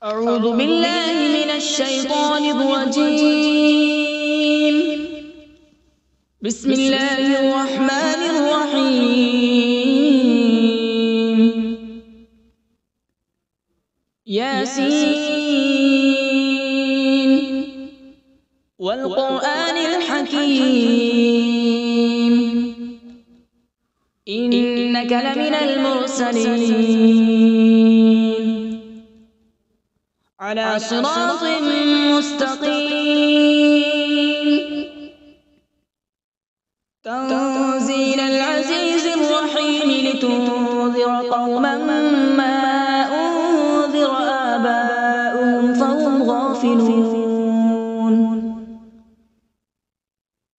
أعوذ بالله من الشيطان الرجيم. بسم الله الرحمن الرحيم. ياسين والقرآن الحكيم إنك لمن المرسلين على صراط مستقيم. تنزيل العزيز الرحيم لتنذر قوما ما أنذر آباؤهم فهم غافلون.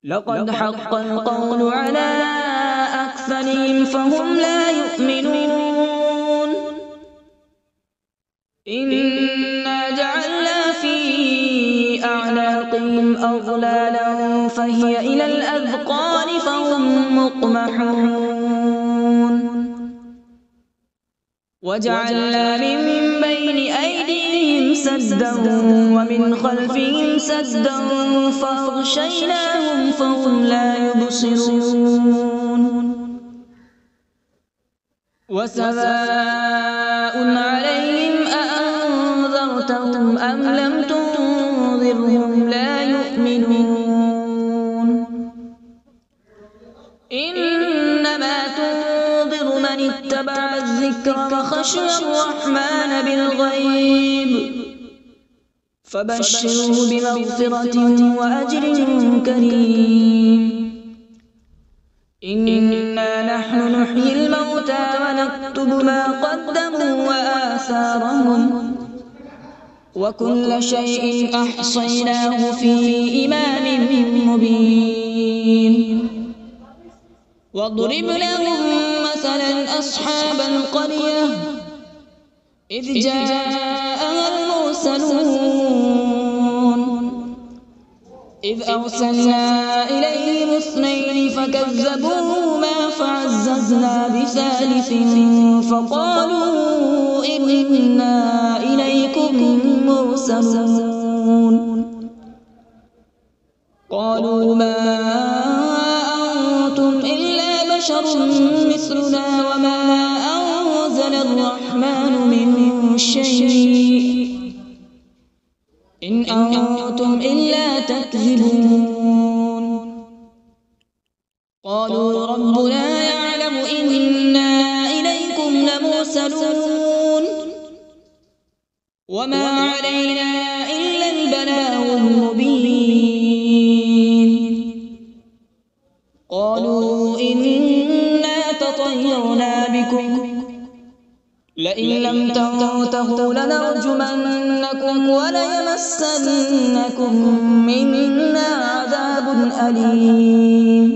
لقد حق القول على أكثرهم فهم لا يؤمنون. إنا جعلنا في أعناقهم أغلالا فهي إلى الأذقان فهم مقمحون. وجعلنا من بين أيديهم سدا ومن خلفهم سدا فأغشيناهم فهم لا يبصرون. وسواء عليهم أأنذرتهم أم لم تنذرهم لا يؤمنون. إنما تنذر من اتبع الذكر وخشي الرحمن بالغيب فبشره بمغفرة وأجر كريم. إنا نحن نحيي الموتى ونكتب ما قدموا وآثارهم وكل شيء أحصيناه في إمام مبين. واضرب لهم مثلا أصحاب القرية إذ جاءها المرسلون إذ أرسلنا إليهم اثنين فكذبوهما فعززنا بثالث فقالوا إنا إليكم مرسلون. قالوا ما أنتم إلا بشر مثلنا وما أنزل الرحمن من شيء إن أنتم إلا تكذبون. قالوا ربنا يعلم إنا إليكم لمرسلون وما علينا إلا البلاغ المبين. قالوا إنا تطيرنا بكم لئن لم تنتهوا لنرجمنكم وليمسنكم منا عذاب أليم.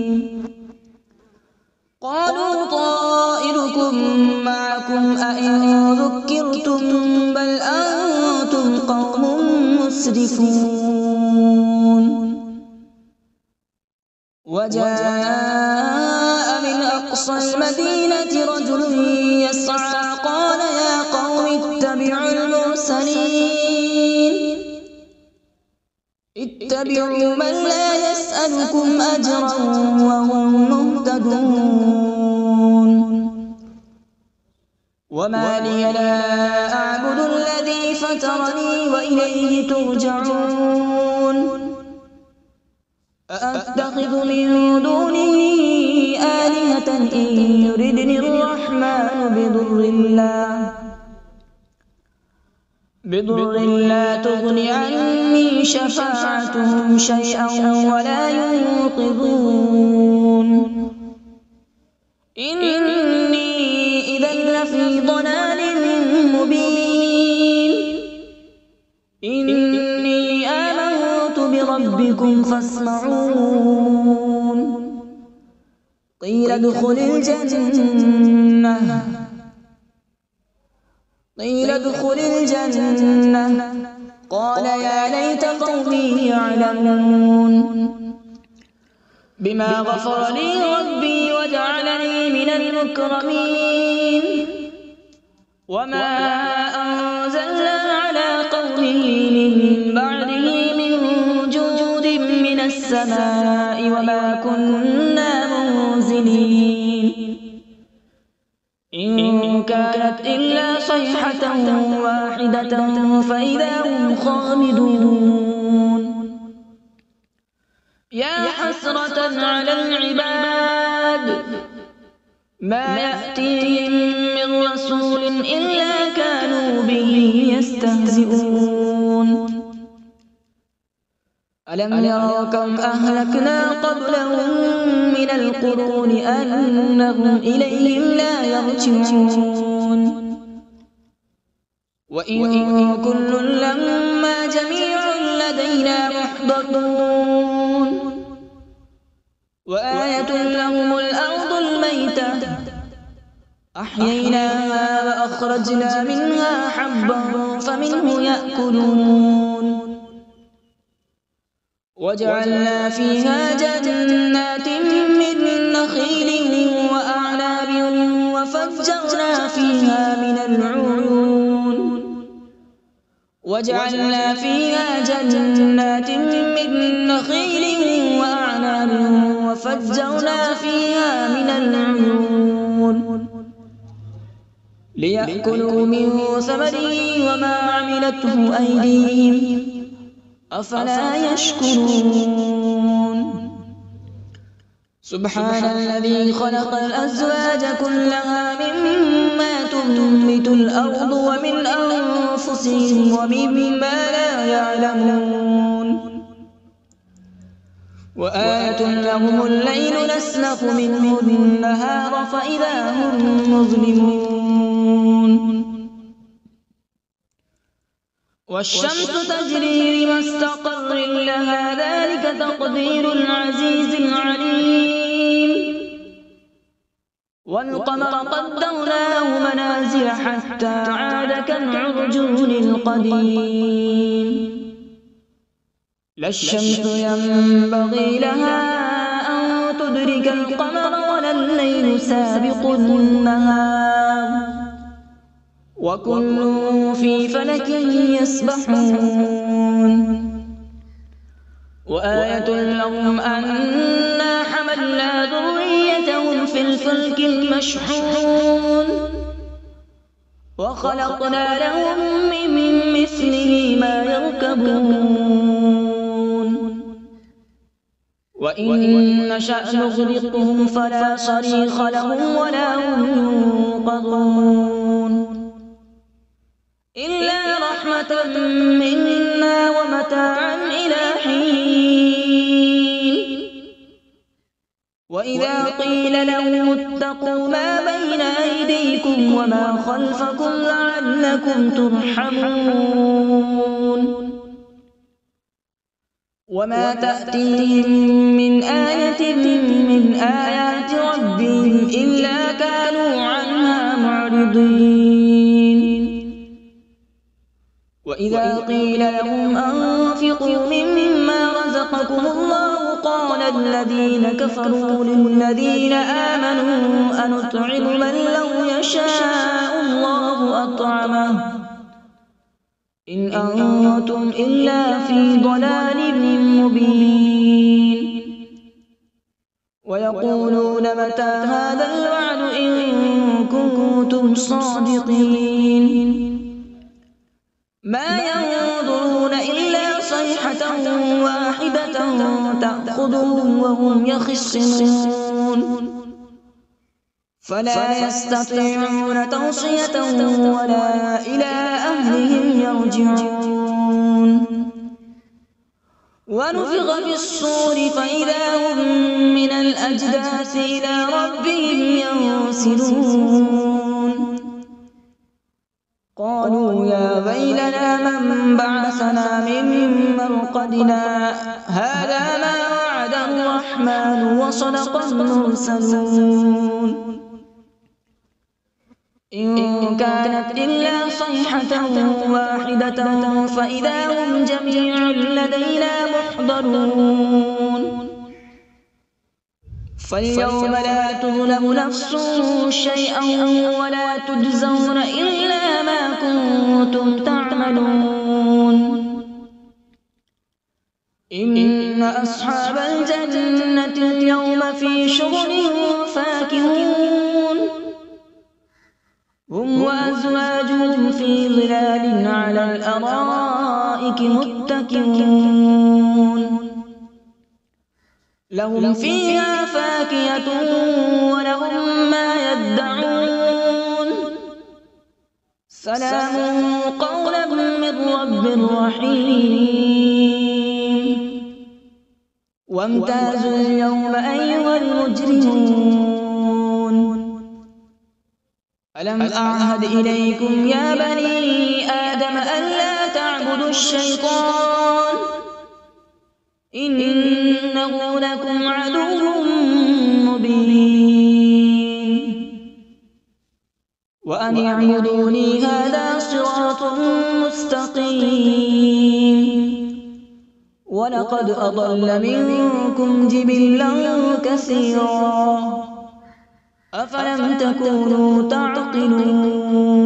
قالوا طائركم معكم أئن ذكرتم بل أنتم قوم مسرفون. وجاء من أقصى المدينة رجل يسعى قال يا قوم اتبعوا المرسلين اتبعوا من لا يسألكم أجرا وهم مهتدون. وما لي لا أعبد الذي فطرني وإليه ترجعون. أأتخذ من دونه آلهة إن يردني الرحمن بضر لا تغن عني شفاعتهم شيئا ولا ينقذون. إني إذا لفي ضلال مبين. إني آمنت بربكم فاسمعون. قيل ادخل الجنة قال يا ليت قومي يعلمون. بما غفر لي ربي وجعلني من المكرمين. وما أنزلنا على يأتيه من بعده من جود من السماء وما كنا منزلين إن كانت إلا صيحة واحدة فإذا هم خامدون يا حسرة على العباد ما يأتيهم من رسول إلا كانوا به يستهزئون ألم يروا كم أهلكنا قبلهم من القرون أنهم إليهم لا يرجعون وإن كل لما جميع لدينا محضرون وآية لهم الأرض الميتة أحييناها وأخرجنا منها حبا فمنه يأكلون وجعلنا فيها جنات من نخيل وأعناب وفجرنا فيها من العيون وجعلنا فيها جنات من نخيل وأعناب وفجرنا فيها من العيون ليأكلوا من ثمره وما عملته أيديهم أفلا يشكرون سبحان الذي خلق الأزواج كلها مما تنبت الأرض ومن أنفسهم ومما لا يعلمون وآية لهم الليل نسلخ منه النهار فإذا هم مظلمون والشمس تجري لمستقر لها ذلك تقدير العزيز العليم والقمر قدرناه منازل حتى عاد كالعرجون القديم لا الشمس ينبغي لها أن تدرك القمر ولا الليل سابق النهار وكل في فلك يسبحون وآية لهم أنا حملنا ذريتهم في الفلك المشحون وخلقنا لهم من مثله ما يركبون وإن نشأ نغرقهم فلا صريخ لهم ولا هم ينقذون إلا رحمة منا ومتاعا إلى حين وإذا قيل لهم اتقوا ما بين أيديكم وما خلفكم لعلكم ترحمون وما تأتيهم من آية من آيات ربهم إلا كانوا عنها معرضين وإذا قيل لهم أنفقوا مما رزقكم الله قال الذين كفروا للذين آمنوا أنطعم من لو يشاء الله أطعمه إن أنتم إلا في ضلال مبين ويقولون متى هذا الوعد إن كنتم صادقين ما ينظرون إلا صيحة واحدة تأخذهم وهم يخصمون فلا يستطيعون توصية ولا إلى أهلهم يرجعون ونفخ في الصور فإذا هم من الأجداث إلى ربهم ينسلون قالوا يا ويلنا من بعثنا من مرقدنا هذا ما وعد الرحمن وصدق المرسلون إن كانت إلا صيحة واحدة فإذا هم جميع لدينا محضرون فاليوم لا تظلم نفس شيئا ولا تجزون إلا ما كنتم تعملون إن أصحاب الجنة اليوم في شغل فاكهون هم وأزواجهم في ظلال على الأرائك متكئون لهم فيها فاكهة ولهم ما يدعون سلام قولا من رب رحيم وامتازوا اليوم أيها المجرمون ألم أعهد إليكم يا بني آدم ألا تعبدوا الشيطان إنه لكم عدو مبين وأن اعبدوني هذا صراط مستقيم ولقد أضل منكم جبلا كثيرا أفلم تكونوا تعقلون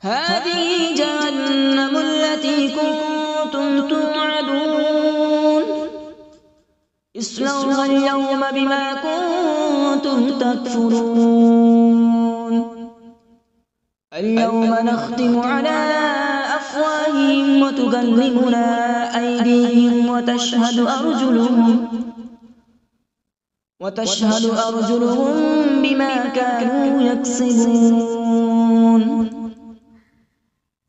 هذه جهنم التي كنتم توعدون اصلوها اليوم بما كنتم تكفرون اليوم نختم على أفواههم وتكلمنا أيديهم وتشهد أرجلهم بما كانوا يكسبون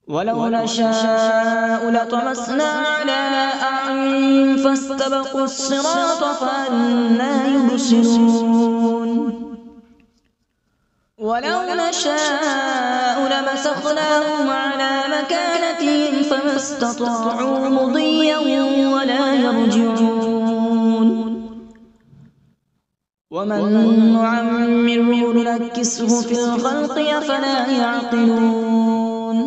ولو نشاء لطمسنا على أعينهم فاستبقوا الصراط فأنى يبصرون ولو نشاء لمسخناهم على مكانتهم فما استطاعوا مضيا ولا يرجعون ومن نعمره ننكسه في الخلق أفلا يعقلون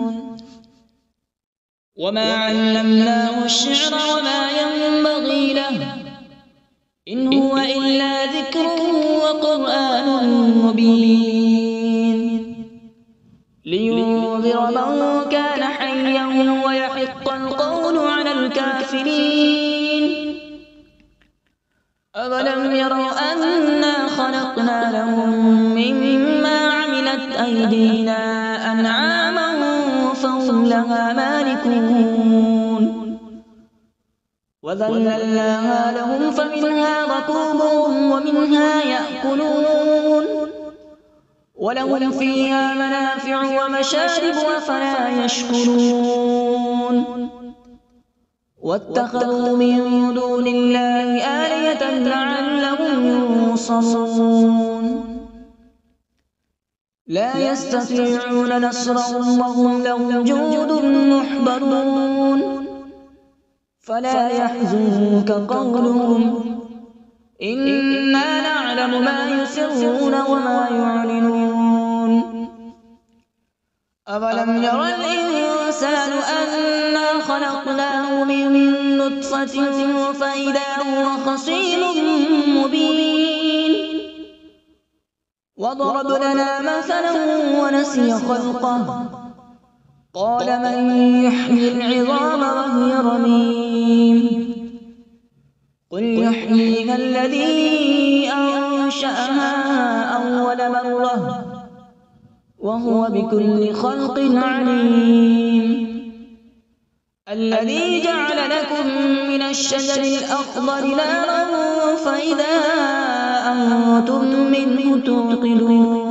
وما علمناه الشعر وما ينبغي له إن هو إلا ذكر وقرآن مبين لينذر من كان حيا ويحق القول على الكافرين أولم يروا أنا خلقنا لهم مما عملت أيدينا أنعاما فهم لها مالكون وذللناها لهم فمنها ركوبهم ومنها يأكلون ولهم فيها منافع ومشارب أفلا يشكرون واتخذوا من دون الله آلهة لعلهم ينصرون لا يستطيعون نصرهم وهم لهم جند محضرون فلا يحزنك قولهم إنا نعلم ما يسرون وما يعلنون أولم ير الإنسان أنا خلقناه من نطفة فإذا هو خصيم مبين وضرب لنا مثلا ونسي خلقه قال من يحيي العظام وهي رميم قل يحييها الذي أنشأها أول مرة وهو بكل خلق عليم الذي جعل لكم من الشجر الأخضر نارا فإذا أنتم منه توقدون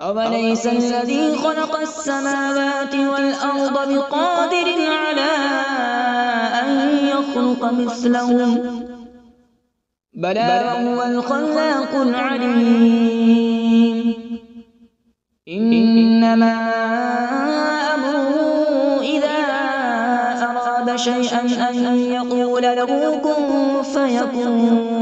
أوليس الذي خلق السماوات والأرض بقادر على أن يخلق مثلهم بلى وهو الخلاق العليم إنما أمره إذا أراد شيئا أن يقول له كن فيكون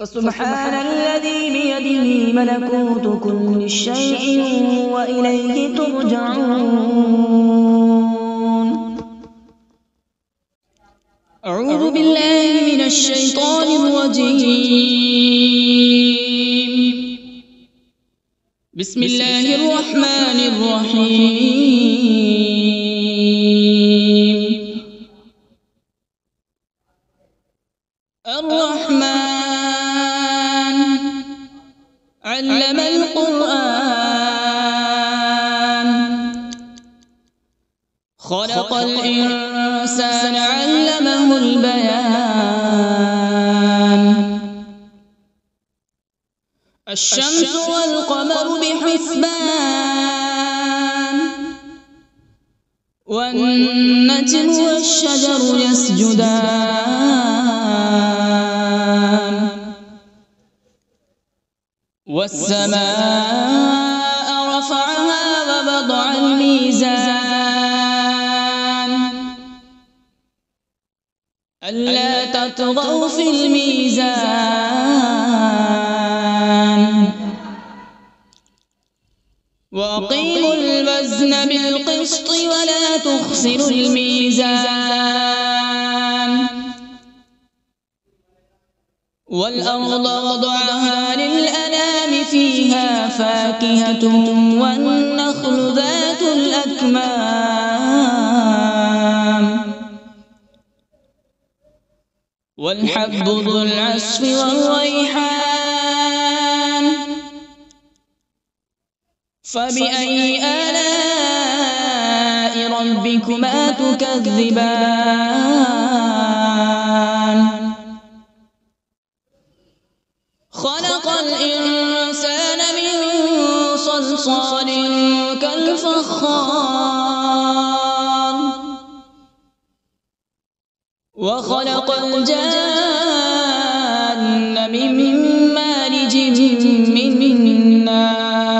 فسبحان الذي بيده ملكوت كل شيء وإليه ترجعون أعوذ بالله من الشيطان الرجيم بسم الله الرحمن الرحيم علم القرآن خلق الإنسان علمه البيان الشمس والقمر بحسبان والنجم والشجر يسجدان والسماء رفعها ووضع الميزان ألا تطغوا في الميزان وأقيموا الوزن بالقسط ولا تخسروا الميزان والأرض وضعها للأنام فيها فاكهة والنخل ذات الأكمام والحب ذو العصف والريحان فبأي آلاء ربكما تكذبان خلق الإنسان من صلصال كالفخار وخلق الجان من مارج من نار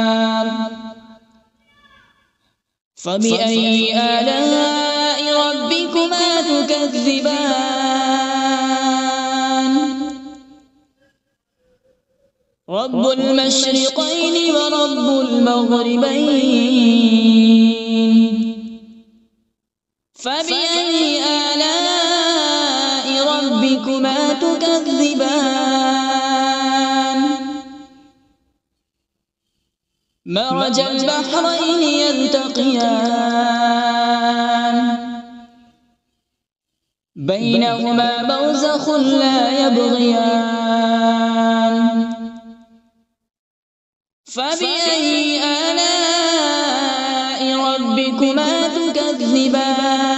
فبأي آلاء ربكما تكذبان رب المشرقين ورب المغربين فبأي آلاء ربكما تكذبان مرج البحرين يلتقيان بينهما برزخ لا يبغيان فبأي آلاء ربكما تكذبان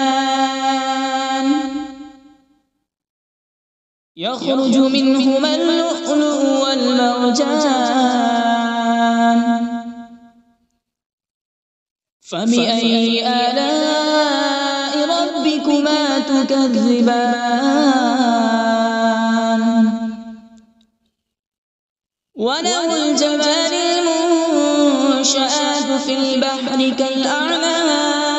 يخرج منهما اللؤلؤ والمرجان فبأي آلاء ربكما تكذبان وله الجوار المنشآت في البحر كالأعلام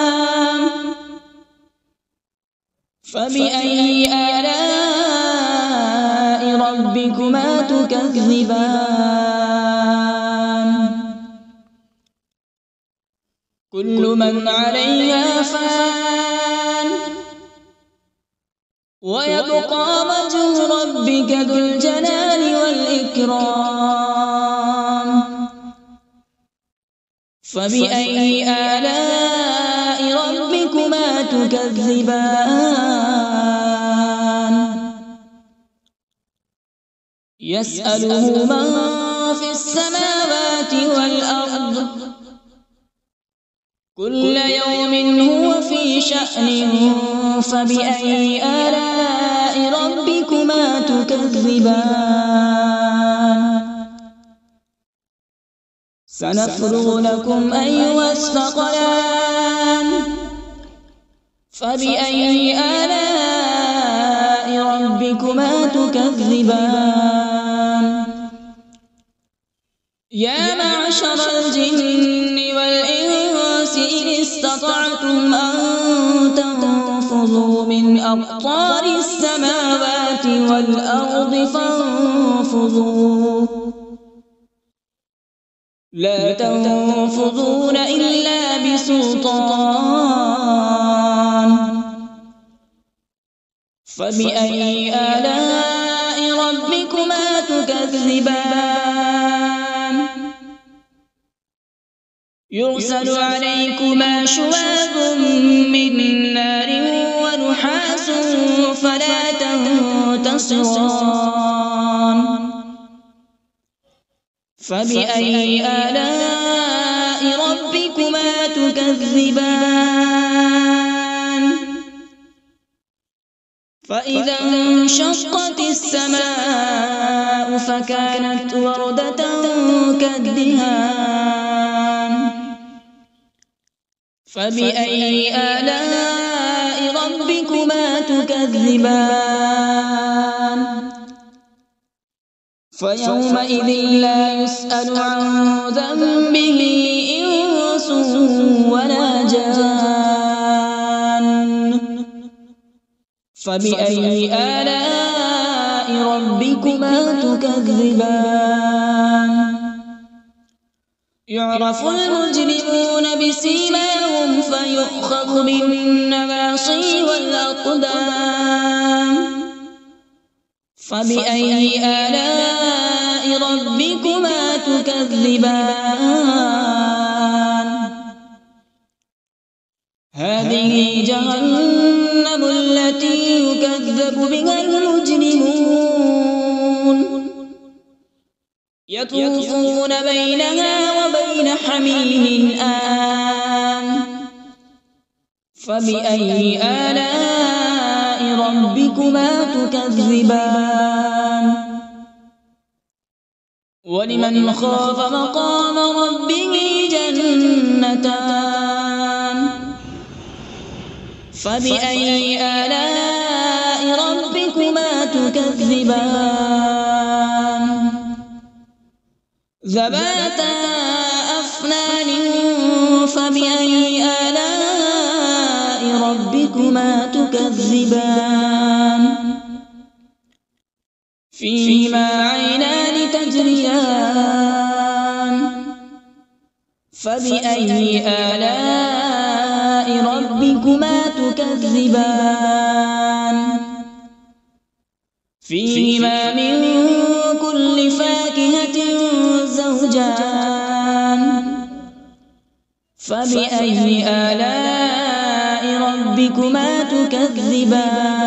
فبأي آلاء ربكما تكذبان كل من عليها فان ويبقى وجه ربك ذو الجلال والإكرام فبأي آلاء ربكما تكذبان يسأله من في السماوات والأرض كل يوم هو في شأن فبأي آلاء ربكما تكذبان سنفرغ لكم أيها الثقلان فبأي آلاء ربكما تكذبان يا معشر الجن والإنس إن استطعتم أن تنفذوا من أقطار السماوات والأرض فانفذوا لا تنفذون إلا بسلطان فبأي آلاء ربكما تكذبان يرسل عليكما شواظ من نار ونحاس فلا تنتصران فبأي آلاء ربكما تكذبان فإذا انشقت السماء فكانت وردة كالدهان فبأي آلاء ربكما تكذبان فيومئذ لا يسأل عن ذنبه إنس ولا جان فبأي آلاء ربكما تكذبان يعرف المجرمون بسيماهم فيؤخذ بالنواصي والأقدام فبأي آلاء ربكما تكذبان هذه جهنم التي يكذب بها المجرمون يطوفون بينها وبين حميم آن فبأي آلاء ربكما تكذبان ولمن خاف مقام ربه جنتان فبأي آلاء ربكما تكذبان ذواتا أفنان فبأي آلاء ربكما تكذبان فيهما عينان تجريان فبأي آلاء ربكما تكذبان فيهما من كل فاكهة زوجان فبأي آلاء ربكما تكذبان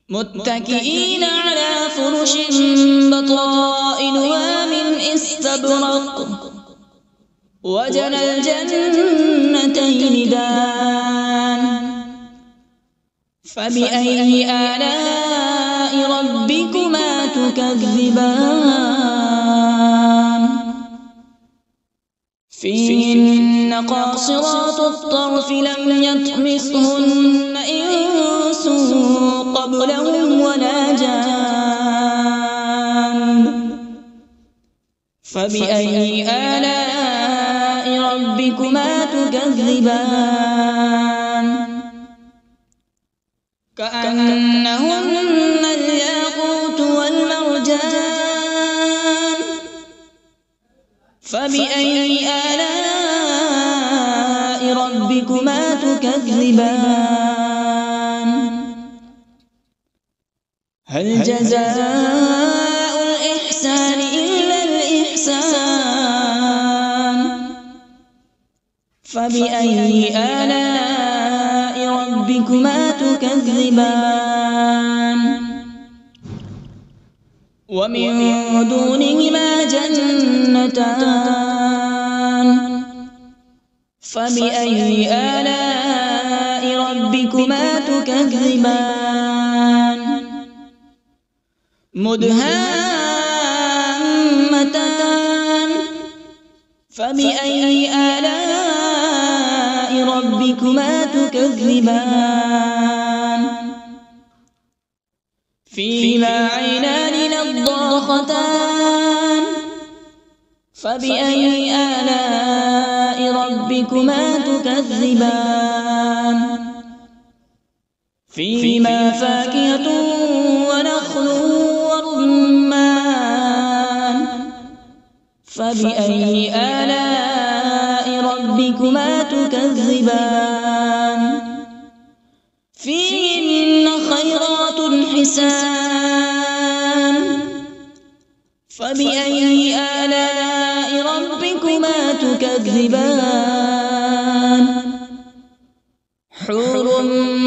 متكئين على فرش بطائنها من استبرق وجنى الجنتين دان فبأي آلاء ربكما تكذبان فيهن قاصرات الطرف لم يطمثهن إنس قبلهم ولا جان فبأي آلاء ربكما تكذبان كأنهن الياقوت والمرجان فبأي آلاء ربكما تكذبان هل جزاء الإحسان إلا الإحسان فبأي آلاء ربكما تكذبان ومن دونهما جنتان فبأي آلاء ربكما تكذبان مدهامتان فبأي آلاء ربكما تكذبان فيهما عينان نضاختان فبأي آلاء ربكما تكذبان فيهما فاكهة ونخل ورمان فبأي آلاء ربكما تكذبان فيهن خيرات حسان فبأي آلاء ربكما تكذبان حور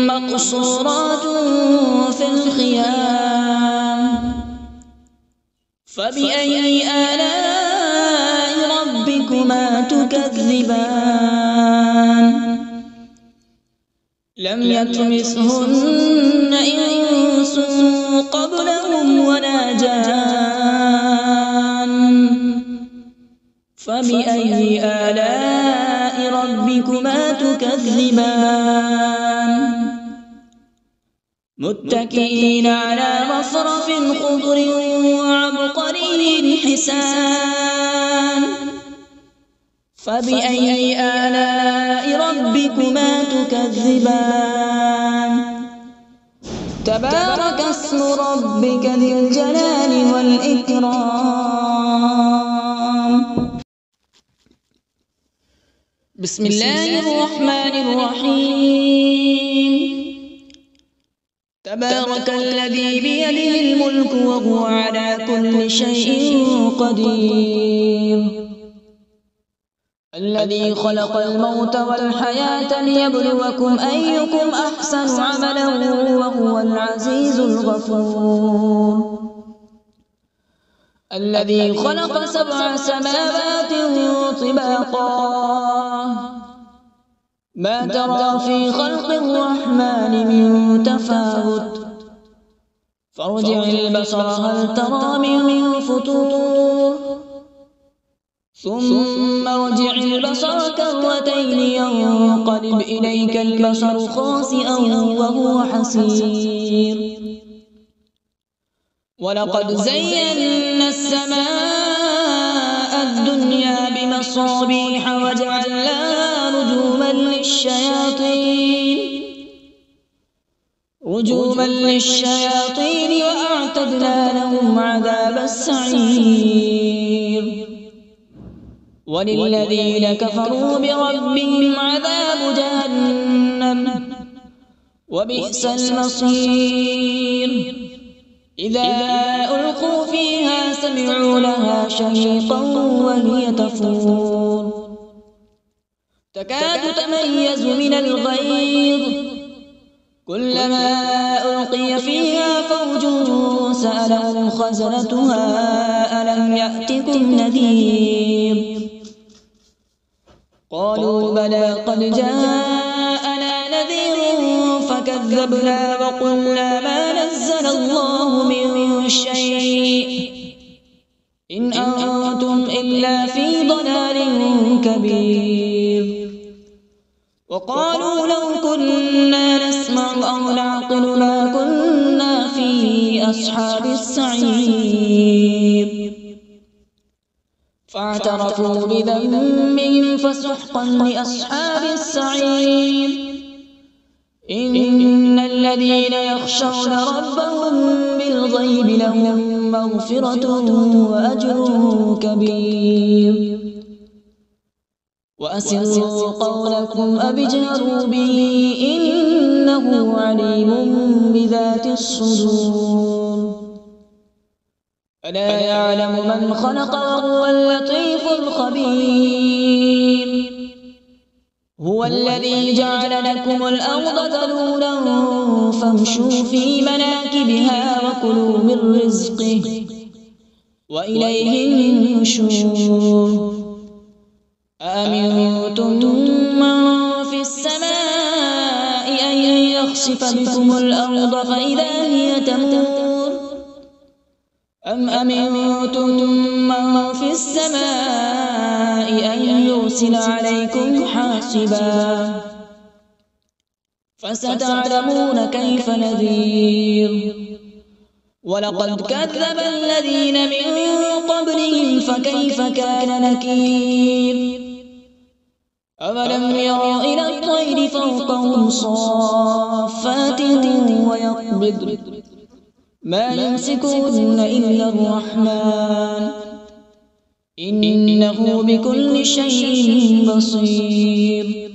مقصورات في الخيام فبأي آلاء ربكما تكذبان لم يطمثهن إنس قبلهم ولا جان فبأي آلاء ربكما تكذبان متكئين على رفرف خضر وعبقري حسان فبأي آلاء ربكما تكذبان تبارك اسم ربك ذي الجلال والإكرام. بسم الله الرحمن الرحيم. تبارك الذي بيده الملك وهو على كل شيء قدير الذي خلق الموت والحياة ليبلوكم أيكم أحسن عملا وهو العزيز الغفور الذي خلق 7 سماوات طباقا ما ترى في خلق الرحمن من تفاوت فارجع البصر هل ترى من فطور ثم ارجع البصر كرتين ينقلب إليك البصر خاسئا وهو حسير ولقد زينا السماء الدنيا بمصابيح وجعلناها رجوما للشياطين وأعتدنا لهم عذاب السعير وللذين كفروا بربهم عذاب جهنم وبئس المصير إذا ألقوا فيها سمعوا لها شهيقا وهي تفور تكاد تميز من الغيظ كلما ألقي فيها فوج سألهم خزنتها ألم يأتكم نذير قالوا بلى قد جاءنا نذير فكذبنا وقلنا ما نزل الله من شيء إن أنتم إلا في ضلال كبير وقالوا لو كنا نسمع أو نعقل ما كنا في أصحاب السعير فاعترفوا بذنبهم فسحقا لأصحاب السعير إن الذين يخشون ربهم بالغيب لهم مغفرة وأجر كبير وأسروا قولكم أو اجهروا به إنه عليم بذات الصدور ألا يعلم من خلق وهو اللطيف الخبير هو الذي جعل لكم الأرض ذلولا فامشوا في مناكبها وكلوا من رزقه وإليه النشور أأمنتم من في السماء أن يخسف بكم الأرض فإذا هي تمور أم أمنتم من في السماء أن يرسل عليكم حاصبا فستعلمون كيف نذير ولقد كذب الذين من قبلهم فكيف كان نكير أولم يروا إلى الطير فوقهم صافات ويقبض ما يمسكهن إلا الرحمن إنه بكل شيء بصير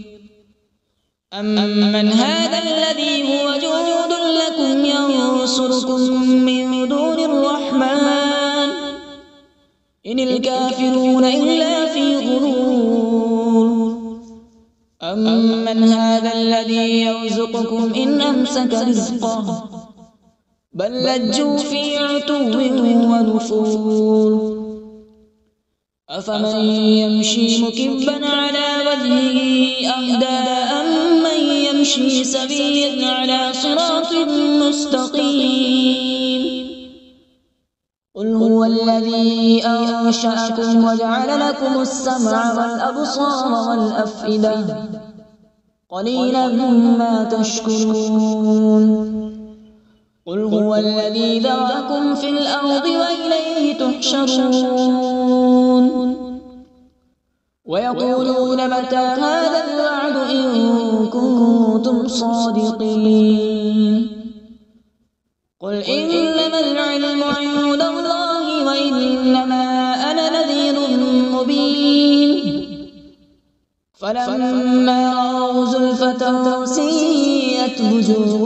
أمن هذا الذي هو جند لكم ينصركم من دون الرحمن إن الكافرون إلا في غرور أمن هذا الذي يرزقكم إن أمسك رزقه بل لجوا في عتو ونفور أفمن يمشي مكبا على وجهه أهدى أمن يمشي سويا على صراط مستقيم قل هو الذي أنشأكم وجعل لكم السمع والأبصار والأفئدة قليلا ما تشكرون قل هو الذي ذرأكم في الأرض وإليه تحشرون ويقولون متى هذا الوعد إن كنتم صادقين قل إنما العلم عند الله وإنما أنا نذير مبين فلما رأوا زلفة سيئت وجوه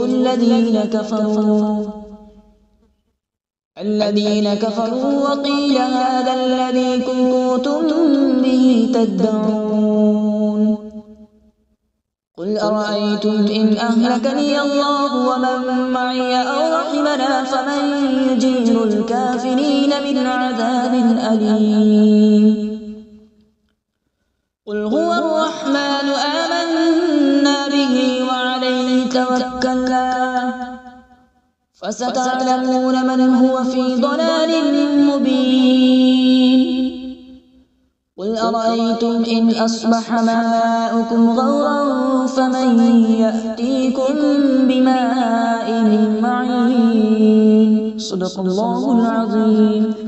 الذين كفروا وقيل هذا الذي كنتم به تدعون قل أرأيتم إن أهلكني الله ومن معي أو رحمنا فمن يجير الكافرين من عذاب أليم قل هو الرحمن آمنا به وعليه توكلنا فستعلمون من هو في ضلال مبين قل أرأيتم إن أصبح ماؤكم غورا فمن يأتيكم بماء معين صدق الله العظيم.